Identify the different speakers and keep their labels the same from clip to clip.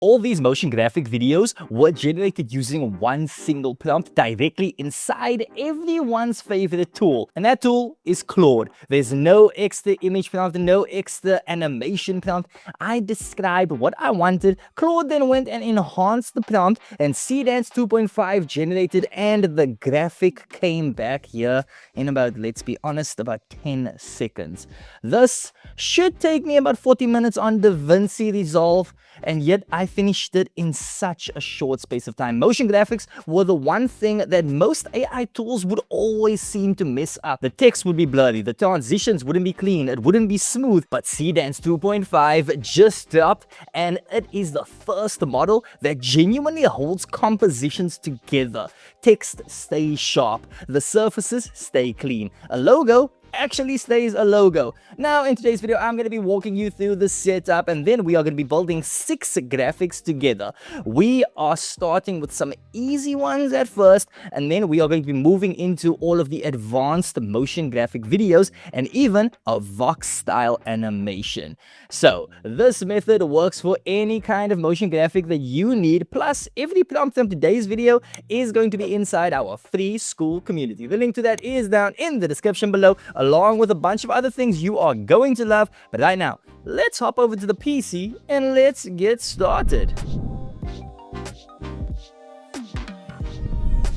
Speaker 1: All these motion graphic videos were generated using one single prompt directly inside everyone's favorite tool. And that tool is Claude. There's no extra image prompt, no extra animation prompt. I described what I wanted. Claude then went and enhanced the prompt, and Seedance 2.5 generated, and the graphic came back here in about, let's be honest, about 10 seconds. This should take me about 40 minutes on DaVinci Resolve, and yet I finished it in such a short space of time. Motion graphics were the one thing that most AI tools would always seem to mess up. The text would be blurry, the transitions wouldn't be clean, it wouldn't be smooth, but Seedance 2.5 just dropped, and it is the first model that genuinely holds compositions together. Text stays sharp, the surfaces stay clean, a logo actually stays a logo. Now in today's video, I'm going to be walking you through the setup, and then we are going to be building 6 graphics together. We are starting with some easy ones at first, and then we are going to be moving into all of the advanced motion graphic videos and even a Vox style animation. So this method works for any kind of motion graphic that you need, plus every prompt from today's video is going to be inside our free school community. The link to that is down in the description below, along with a bunch of other things you are going to love. But right now, let's hop over to the PC and let's get started.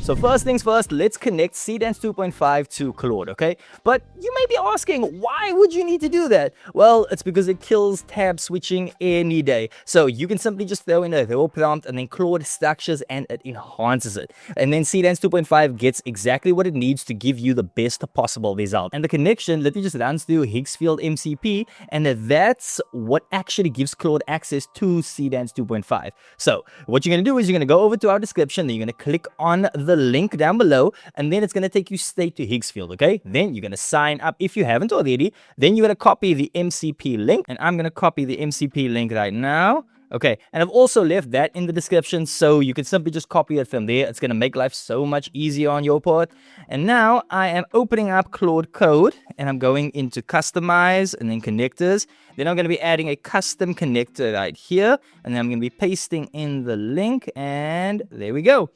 Speaker 1: So first things first, let's connect Seedance 2.5 to Claude, okay? But you may be asking, why would you need to do that? Well, it's because it kills tab switching any day. So you can simply just throw in a raw prompt, and then Claude structures and it enhances it. And then Seedance 2.5 gets exactly what it needs to give you the best possible result. And the connection literally just runs through Higgsfield MCP, and that's what actually gives Claude access to Seedance 2.5. So what you're going to do is you're going to go over to our description, then you're going to click on the link down below, and then it's going to take you straight to Higgsfield, okay? Then you're going to sign up if you haven't already. Then you're going to copy the MCP link, and I'm going to copy the MCP link right now. Okay, and I've also left that in the description, so you can simply just copy it from there. It's going to make life so much easier on your part. And now I am opening up Claude Code, and I'm going into Customize and then Connectors. Then I'm going to be adding a custom connector right here, and then I'm going to be pasting in the link, and there we go.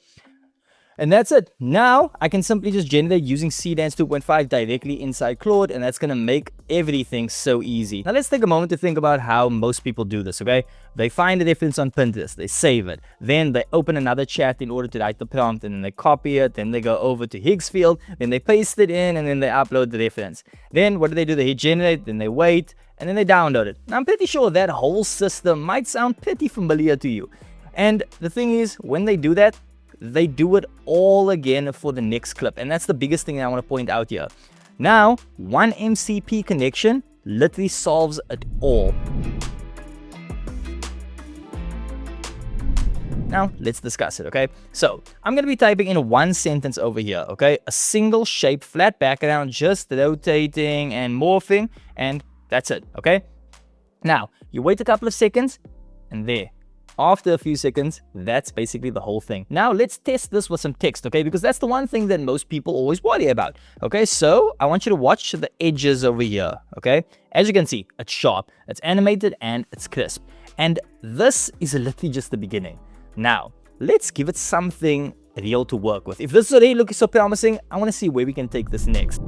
Speaker 1: And that's it. Now I can simply just generate using Seedance 2.5 directly inside Claude, and that's going to make everything so easy. Now let's take a moment to think about how most people do this, okay? They find a reference on Pinterest, they save it, then they open another chat in order to write the prompt, and then they copy it, then they go over to Higgsfield, then they paste it in, and then they upload the reference. Then what do? They hit generate, then they wait, and then they download it. Now I'm pretty sure that whole system might sound pretty familiar to you. And the thing is, when they do that, they do it all again for the next clip, and that's the biggest thing I want to point out here. Now, one MCP connection literally solves it all. Now, let's discuss it, okay? So, I'm going to be typing in one sentence over here, okay? A single shape, flat background, just rotating and morphing, and that's it, okay? Now, you wait a couple of seconds, and there. After a few seconds, that's basically the whole thing. Now let's test this with some text, okay? Because that's the one thing that most people always worry about, okay? So I want you to watch the edges over here, okay? As you can see, it's sharp, it's animated, and it's crisp. And this is literally just the beginning. Now, let's give it something real to work with. If this is already looking so promising, I want to see where we can take this next.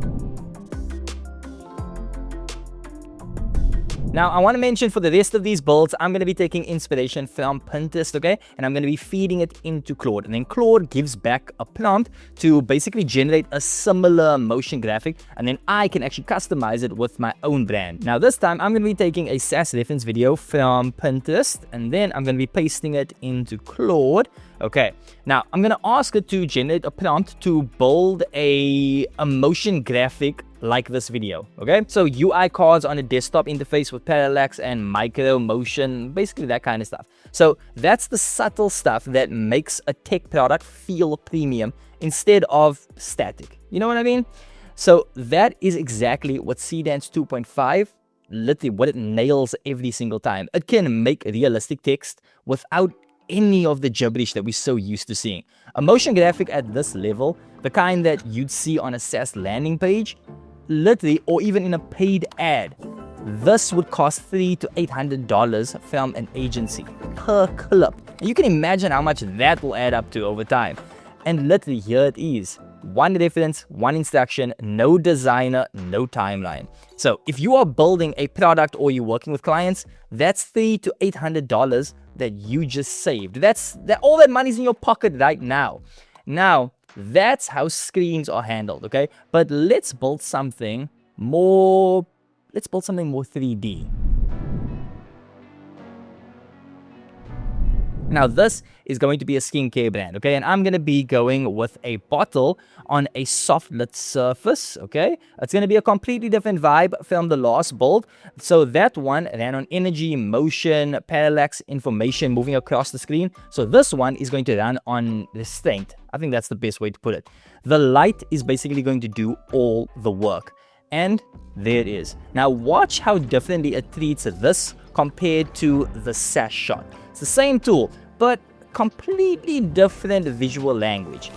Speaker 1: Now, I want to mention for the rest of these builds, I'm going to be taking inspiration from Pinterest, okay? And I'm going to be feeding it into Claude. And then Claude gives back a prompt to basically generate a similar motion graphic. And then I can actually customize it with my own brand. Now, this time, I'm going to be taking a SaaS reference video from Pinterest. And then I'm going to be pasting it into Claude. Okay, now I'm going to ask it to generate a prompt to build a motion graphic like this video, okay? So UI cards on a desktop interface with parallax and micro motion, basically that kind of stuff. So that's the subtle stuff that makes a tech product feel premium instead of static. You know what I mean? So that is exactly what Seedance 2.5, literally what it nails every single time. It can make realistic text without any of the gibberish that we're so used to seeing. A motion graphic at this level, the kind that you'd see on a SaaS landing page, literally, or even in a paid ad, this would cost $300 to $800 from an agency per clip. And you can imagine how much that will add up to over time. And literally here it is. One reference, one instruction, no designer, no timeline. So if you are building a product or you're working with clients, that's $300 to $800 that you just saved. All that money's in your pocket right now. Now, that's how screens are handled, okay? But let's build something more 3D. Now this is going to be a skincare brand, okay? And I'm going to be going with a bottle on a soft lit surface, okay? It's going to be a completely different vibe from the last build. So that one ran on energy, motion, parallax, information moving across the screen. So this one is going to run on restraint. I think that's the best way to put it. The light is basically going to do all the work. And there it is. Now watch how differently it treats this compared to the SaaS shot. It's the same tool, but completely different visual language.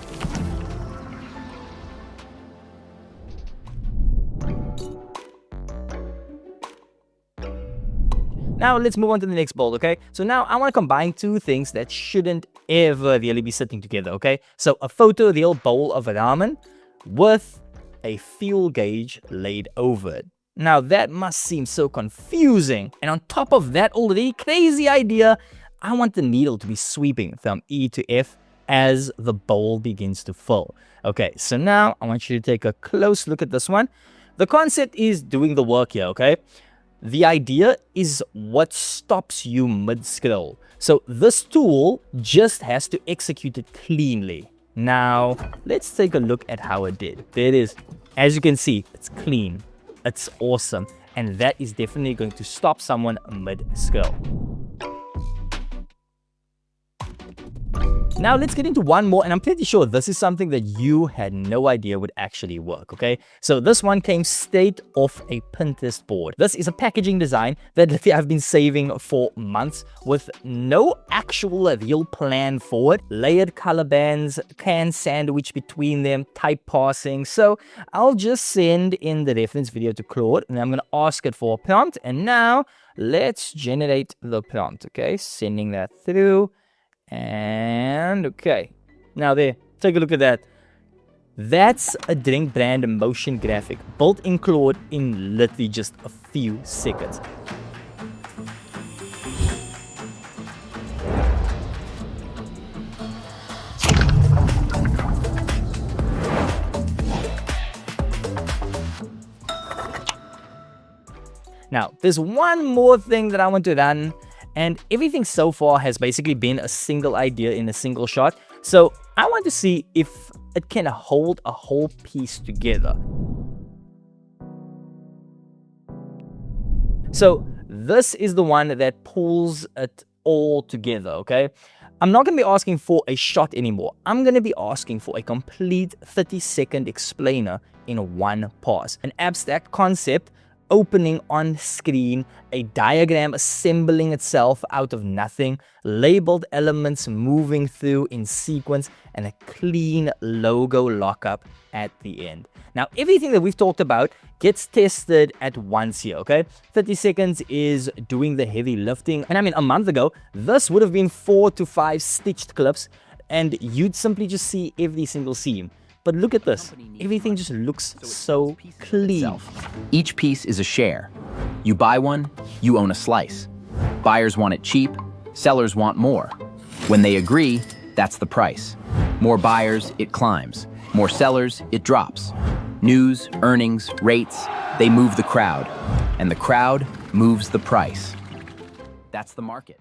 Speaker 1: Now let's move on to the next build, okay? So now I want to combine two things that shouldn't ever really be sitting together, okay? So a photoreal bowl of ramen with a fuel gauge laid over it. Now that must seem so confusing. And on top of that already crazy idea, I want the needle to be sweeping from E to F as the bowl begins to fill. Okay, so now I want you to take a close look at this one. The concept is doing the work here, okay? The idea is what stops you mid-scroll. So this tool just has to execute it cleanly. Now, let's take a look at how it did. There it is. As you can see, it's clean. It's awesome. And that is definitely going to stop someone mid-scroll. Now let's get into one more, and I'm pretty sure this is something that you had no idea would actually work, okay? So this one came straight off a Pinterest board. This is a packaging design that I've been saving for months with no actual real plan for it. Layered color bands, can sandwich between them, type passing. So I'll just send in the reference video to Claude, and I'm going to ask it for a prompt. And now let's generate the prompt, okay? Sending that through. And okay, now there, take a look at that. That's a drink brand motion graphic built in Claude in literally just a few seconds. Now, there's one more thing that I want to run. And everything so far has basically been a single idea in a single shot. So I want to see if it can hold a whole piece together. So this is the one that pulls it all together, okay? I'm not going to be asking for a shot anymore. I'm going to be asking for a complete 30-second explainer in one pass. An abstract concept opening on screen, a diagram assembling itself out of nothing, labeled elements moving through in sequence, and a clean logo lockup at the end. Now, everything that we've talked about gets tested at once here, okay? 30 seconds is doing the heavy lifting. And I mean, a month ago, this would have been 4 to 5 stitched clips, and you'd simply just see every single seam. But look at this. Everything just looks so clean.
Speaker 2: Each piece is a share. You buy one, you own a slice. Buyers want it cheap, sellers want more. When they agree, that's the price. More buyers, it climbs. More sellers, it drops. News, earnings, rates, they move the crowd. And the crowd moves the price. That's the market.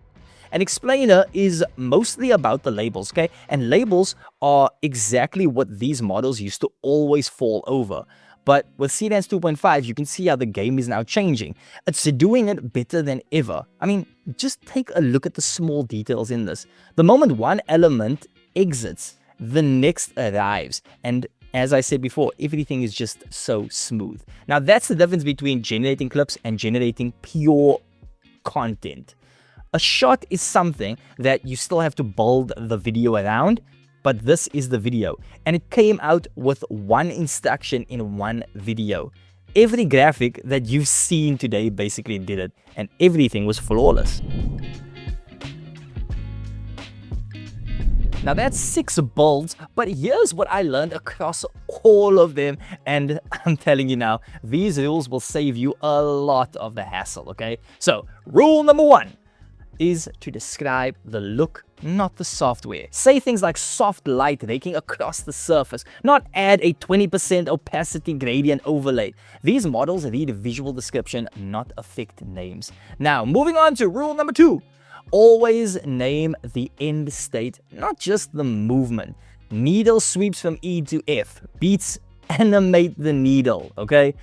Speaker 1: An explainer is mostly about the labels, okay? And labels are exactly what these models used to always fall over. But with Seedance 2.5, you can see how the game is now changing. It's doing it better than ever. I mean, just take a look at the small details in this. The moment one element exits, the next arrives. And as I said before, everything is just so smooth. Now, that's the difference between generating clips and generating pure content. A shot is something that you still have to build the video around, but this is the video. And it came out with one instruction in one video. Every graphic that you've seen today basically did it, and everything was flawless. Now that's 6 builds, but here's what I learned across all of them, and I'm telling you now, these rules will save you a lot of the hassle, okay? So, rule number 1 is to describe the look, not the software. Say things like soft light raking across the surface, not add a 20% opacity gradient overlay. These models read a visual description, not affect names. Now, moving on to rule number 2. Always name the end state, not just the movement. Needle sweeps from E to F. Beats animate the needle, okay?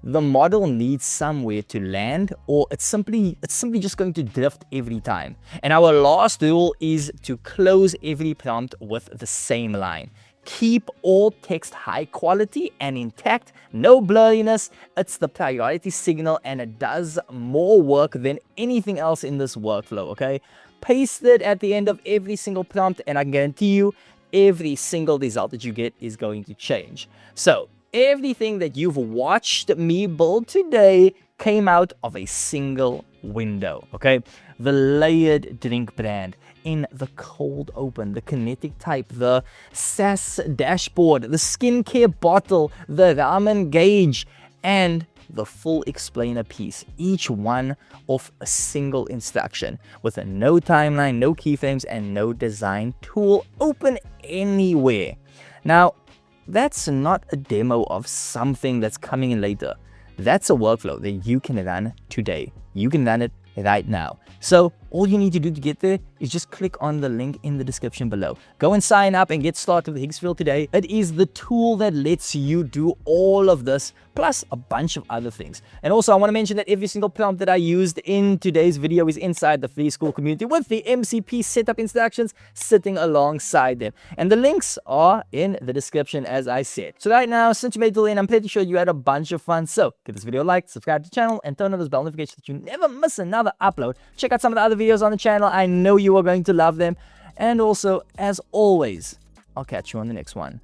Speaker 1: The model needs somewhere to land, or it's simply just going to drift every time. And our last rule is to close every prompt with the same line. Keep all text high quality and intact, no blurriness. It's the priority signal, and it does more work than anything else in this workflow, okay? Paste it at the end of every single prompt, and I guarantee you, every single result that you get is going to change. So, everything that you've watched me build today came out of a single window, okay? The layered drink brand in the cold open, the kinetic type, the SaaS dashboard, the skincare bottle, the ramen gauge, and the full explainer piece, each one of a single instruction with no timeline, no keyframes, and no design tool, open anywhere. Now, that's not a demo of something that's coming in later. That's a workflow that you can run today. You can run it right now. So all you need to do to get there is just click on the link in the description below. Go and sign up and get started with Higgsfield today. It is the tool that lets you do all of this, plus a bunch of other things. And also I want to mention that every single prompt that I used in today's video is inside the free school community with the MCP setup instructions sitting alongside them. And the links are in the description, as I said. So right now, since you made it till the end, I'm pretty sure you had a bunch of fun. So give this video a like, subscribe to the channel, and turn on those bell notifications so that you never miss another upload. Check out some of the other videos on the channel. I know you are going to love them. And also, as always, I'll catch you on the next one.